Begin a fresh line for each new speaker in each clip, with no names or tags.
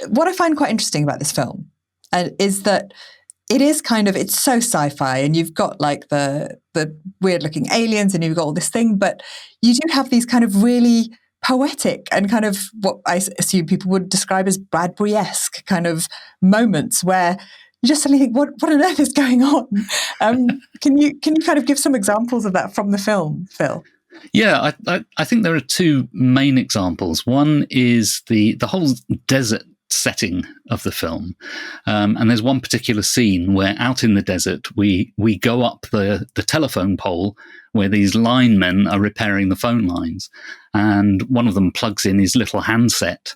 what I find quite interesting about this film is that it is kind of, it's so sci-fi, and you've got like the weird looking aliens and you've got all this thing, but you do have these kind of really poetic and kind of what I assume people would describe as Bradbury-esque kind of moments where you just suddenly think, what on earth is going on? Can you kind of give some examples of that from the film, Phil?
Yeah, I think there are two main examples. One is the whole desert setting of the film, and there's one particular scene where out in the desert we go up the telephone pole where these linemen are repairing the phone lines, and one of them plugs in his little handset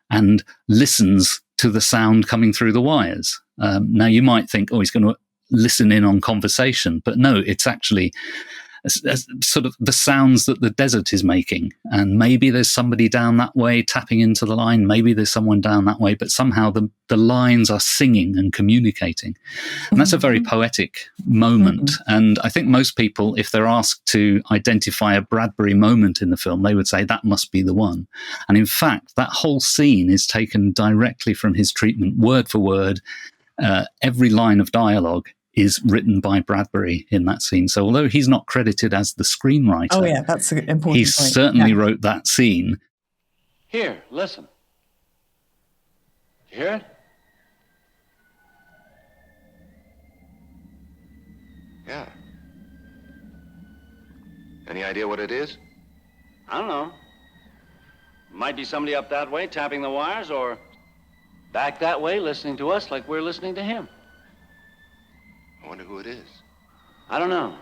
and listens to the sound coming through the wires. Now you might think, oh, he's going to listen in on conversation, but no, it's actually sort of the sounds that the desert is making. And maybe there's somebody down that way tapping into the line, maybe there's someone down that way, but somehow the lines are singing and communicating. And that's a very poetic moment. And I think most people, if they're asked to identify a Bradbury moment in the film, they would say that must be the one. And in fact, that whole scene is taken directly from his treatment, word for word. Every line of dialogue is written by Bradbury in that scene. So although he's not credited as the screenwriter,
oh yeah, that's an important
he
point.
certainly wrote that scene.
Here, listen. You hear it?
Yeah. Any idea what it is?
I don't know. Might be somebody up that way tapping the wires, or back that way listening to us like we're listening to him.
I wonder who it is.
I don't know.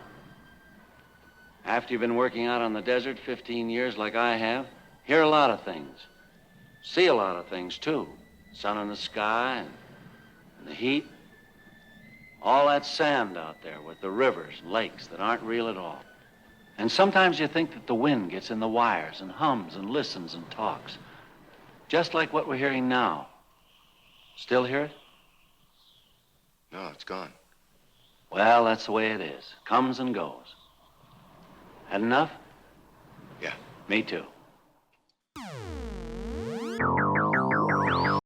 After you've been working out on the desert 15 years like I have, hear a lot of things. See a lot of things, too. Sun in the sky and the heat. All that sand out there with the rivers and lakes that aren't real at all. And sometimes you think that the wind gets in the wires and hums and listens and talks. Just like what we're hearing now. Still hear it?
No, it's gone.
Well, that's the way it is. Comes and goes. Had enough?
Yeah.
Me too.